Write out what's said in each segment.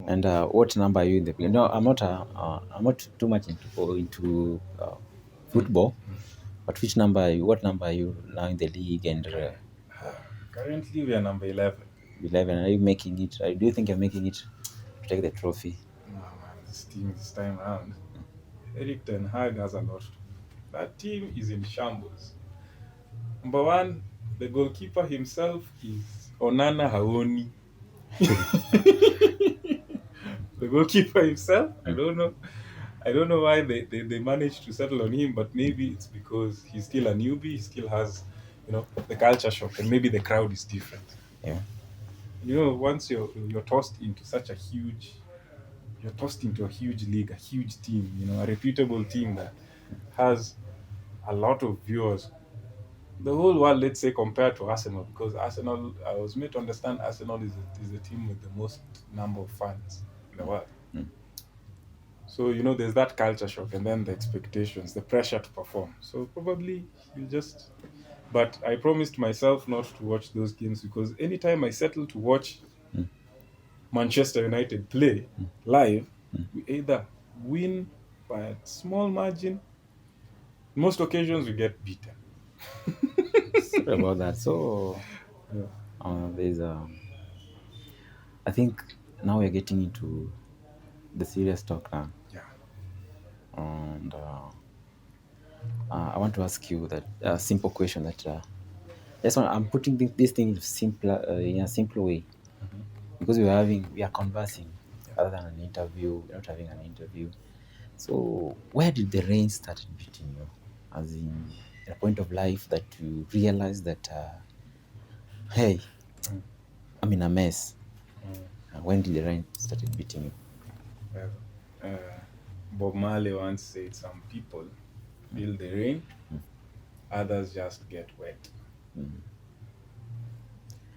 And what number are you in the play? No, I'm not too much into football. But which number are you? What number are you now in the league? And Currently, we are number 11. 11. Are you making it? Do you think you're making it to take the trophy? No, man, this team this time around, Eric Ten Hag has a lot to do. That team is in shambles. Number one, the goalkeeper himself is Onana Haoni. The goalkeeper himself, I Mm. don't know. I don't know why they managed to settle on him, but maybe it's because he's still a newbie. He still has, the culture shock, and maybe the crowd is different. Yeah. Once you're tossed into such a huge, you're tossed into a huge league, a huge team, a reputable team that has a lot of viewers. The whole world, let's say, compared to Arsenal, because Arsenal, I was made to understand Arsenal is the team with the most number of fans in the world. Mm. So, there's that culture shock and then the expectations, the pressure to perform. So, probably he'll just. But I promised myself not to watch those games because anytime I settle to watch Mm. Manchester United play live, Mm. we either win by a small margin, most occasions we get beaten. Sorry about that. So Yeah. there's I think now we're getting into the serious talk now, Yeah. and I want to ask you that simple question that I'm putting this thing in a simple way Mhm. because we are conversing Yeah. rather than an interview. We're not having an interview. So where did the rain start beating you? As in a point of life that you realize that hey, Mm. I'm in a mess. Mm. When did the rain started beating you? Well, Bob Marley once said some people feel the rain, others just get wet. Mm.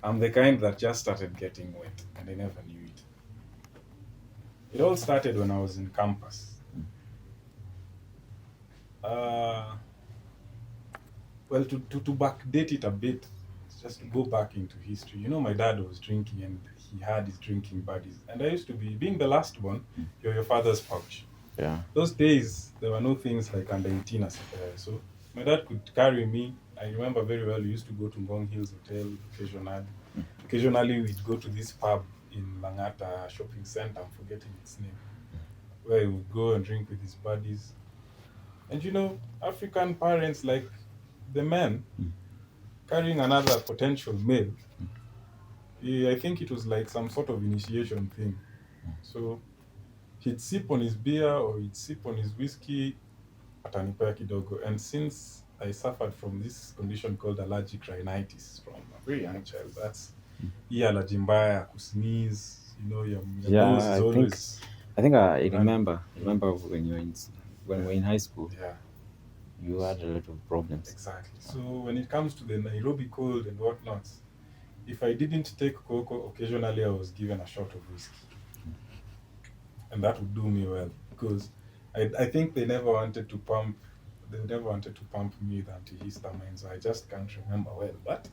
I'm the kind that just started getting wet and I never knew it. It all started when I was in campus. Uh, well, to backdate it a bit, just to go back into history. My dad was drinking and he had his drinking buddies. And I used to being the last one, you're your father's pouch. Yeah. Those days, there were no things like under 18. So my dad could carry me. I remember very well, we used to go to Ngong Hills Hotel occasionally. Occasionally, we'd go to this pub in Langata shopping center, I'm forgetting its name, where he would go and drink with his buddies. And African parents, like the men carrying another potential male, I think it was like some sort of initiation thing. So he'd sip on his beer or he'd sip on his whiskey, atanipea kidogo. And since I suffered from this condition called allergic rhinitis from a very young child, that's hii allergy mbaya ya kusneeze, your nose Yeah, is I think always I think I running. remember. I remember when you were when we Yeah, were in high school, yeah, you had a lot of problems. exactly. So when it comes to the Nairobi cold and whatnot, if I didn't take cocoa, occasionally I was given a shot of whiskey, and that would do me well because I think they never wanted to pump me with antihistamine, so I just can't remember well. But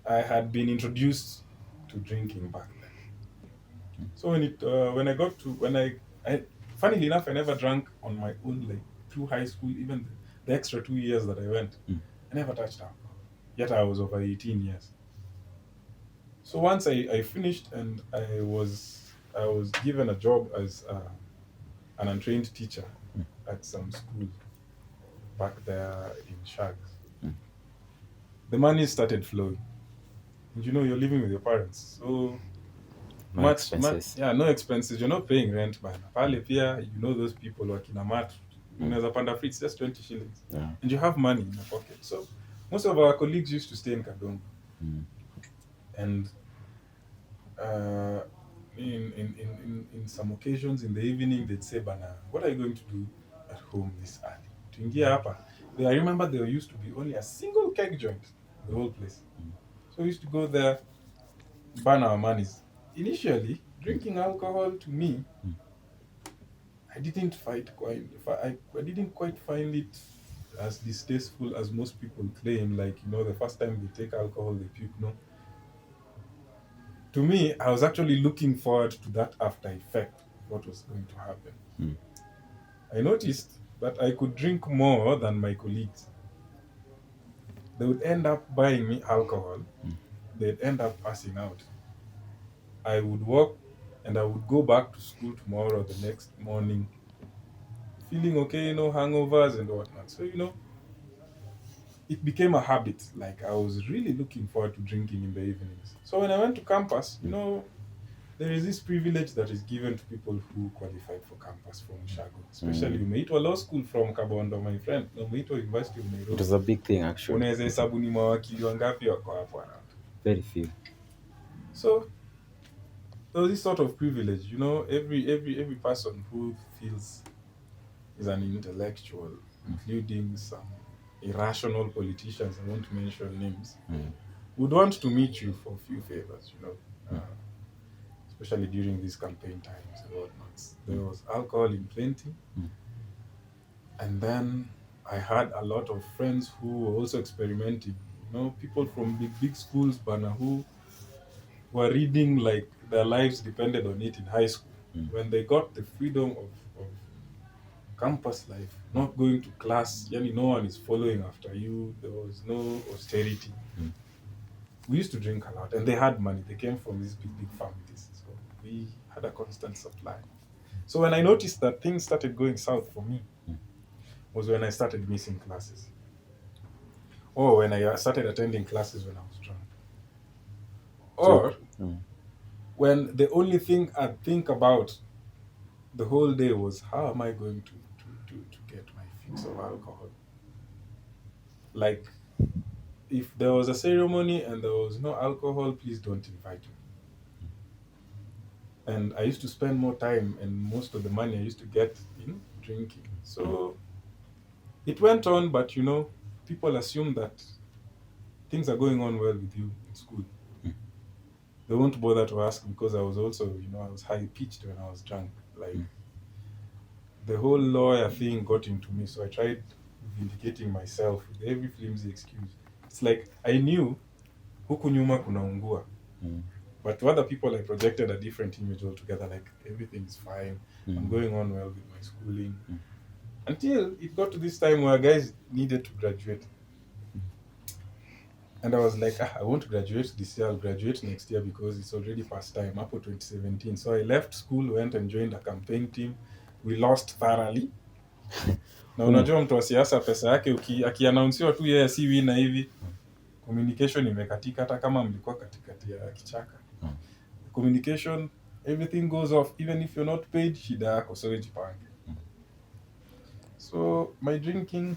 I had been introduced to drinking back then. So when I got to I funnily enough I never drank on my own like through high school, even the extra 2 years that I went, Mm. I never touched alcohol. Yet I was over 18 years. So once I finished and I was given a job as an untrained teacher at some school back there in Shags. Mm. The money started flowing. And you're living with your parents. So No expenses. yeah, no expenses. You're not paying rent bana. Pale pia, those people wakina mat. Mm. Unaweza panda free, it's just 20 shillings. Yeah. And you have money in your pocket. So most of our colleagues used to stay in Kadong. Mm. And uh, in some occasions in the evening they'd say, Bana, what are you going to do at home this early? Tuingia hapa. I remember there used to be only a single keg joint in the whole place. So we used to go there, burn our monies. Initially, drinking alcohol to me, I didn't quite find it as distasteful as most people claim. Like, the first time they take alcohol, they puke. No, To me, I was actually looking forward to that after effect, what was going to happen. Mm. I noticed that I could drink more than my colleagues. They would end up buying me alcohol, they'd end up passing out. I would walk and I would go back to school tomorrow, the next morning, feeling okay, hangovers and whatnot. So, it became a habit. Like I was really looking forward to drinking in the evenings. So when I went to campus, there is this privilege that is given to people who qualified for campus from Ushago, especially Mm. umeitwa law school from Kabondo, my friend, na umeitwa University of It Nairobi. was a big thing actually. Unaweza hesabu ni mawakili wangapi wako hapo around. Very few. So there was this sort of privilege, every person who feels is an intellectual, including some irrational politicians, I won't mention names, Mm. would want to meet you for a few favors, especially during these campaign times and whatnot. There was alcohol in plenty. Mm. And then I had a lot of friends who were also experimenting. People from big schools, Bana, who were reading like their lives depended on it in high school. Mm. When they got the freedom of campus life, not going to class, no one is following after you, there was no austerity. Mm. We used to drink a lot, and they had money. They came from these big families, so we had a constant supply. So when I noticed that things started going south for me, was when I started missing classes, or when I started attending classes when I was drunk, So, or mm. when the only thing I'd think about the whole day was how am I going to get my fix of alcohol. Like, if there was a ceremony and there was no alcohol, please don't invite me. And I used to spend more time and most of the money I used to get in drinking. So it went on, but people assume that things are going on well with you in school. They won't bother to ask because I was also, I was high pitched when I was drunk. Like the whole lawyer thing got into me, so I tried vindicating myself with every flimsy excuse. It's like I knew huku nyuma kunaungua. Mm. But to other people, I projected a different image altogether. Like everything is fine. I'm going on well with my schooling. Until it got to this time where guys needed to graduate. And I was like, I won't graduate this year. I'll graduate next year because it's already past time, up to 2017. So I left school, went and joined a campaign team. We lost thoroughly. Na unajua mtu wa siasa pesa yake akianaunsiwa tu yeye si wina hivi, communication imekatika hata kama mlikuwa katikati ya kichaka. Communication, everything goes off. Even if you're not paid, shida yako, so jipange. So my drinking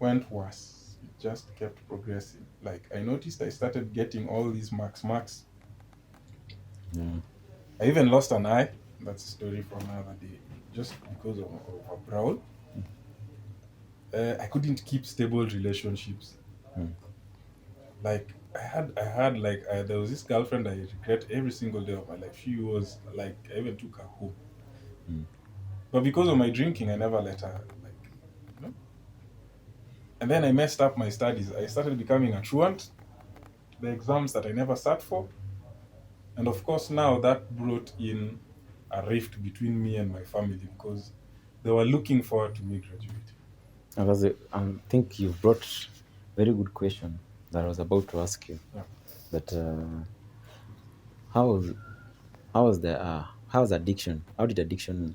went worse. It just kept progressing. Like I noticed I started getting all these marks. I even lost an eye. That's a story for another day. Just because of a brawl. I couldn't keep stable relationships. Like there was this girlfriend I regret every single day of my life. She was like, I even took her home. But because of my drinking, I never let her, And then I messed up my studies. I started becoming a truant. The exams that I never sat for. And of course, now that brought in a rift between me and my family because they were looking forward to me graduating. I think you brought very good question that I was about to ask you. Yeah. That how's addiction? How did addiction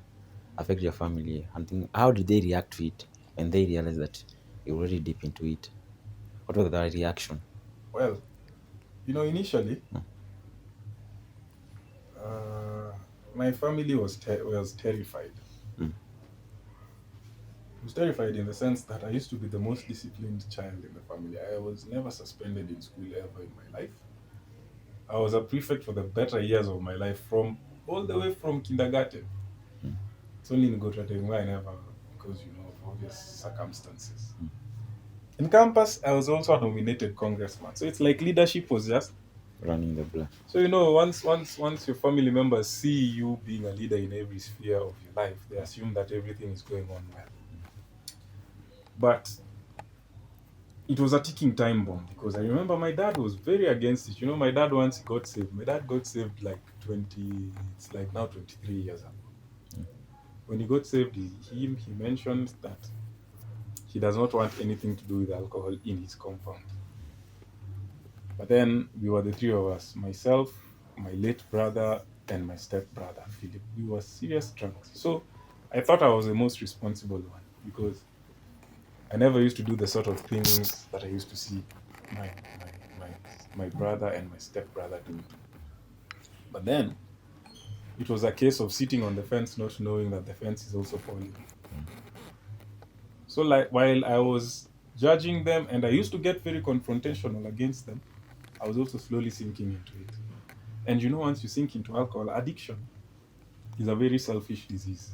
affect your family? And how did they react to it when they realized that you're already deep into it? What was their reaction? Well, initially, my family was terrified. I was terrified in the sense that I used to be the most disciplined child in the family. I was never suspended in school ever in my life. I was a prefect for the better years of my life, from all the way from kindergarten. It's only in Gotratem where I never, because of obvious circumstances. In campus, I was also a nominated congressman. So it's like leadership was just Running the blood. So once your family members see you being a leader in every sphere of your life, they assume that everything is going on well. But it was a ticking time bomb because I remember my dad was very against it. My dad once got saved. My dad got saved like 20, it's like now 23 years ago. When he got saved, he mentioned that he does not want anything to do with alcohol in his compound. But then we were the three of us, myself, my late brother, and my step brother, Philip. We were serious drunks. So I thought I was the most responsible one because I never used to do the sort of things that I used to see my my my, my brother and my step brother doing. But then it was a case of sitting on the fence, not knowing that the fence is also falling. So like while I was judging them and I used to get very confrontational against them, I was also slowly sinking into it. And once you sink into alcohol, addiction is a very selfish disease.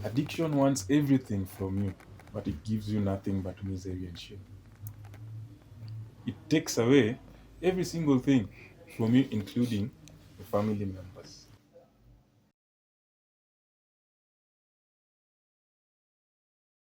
Addiction wants everything from you, but it gives you nothing but misery and shame. It takes away every single thing from you, including your family members.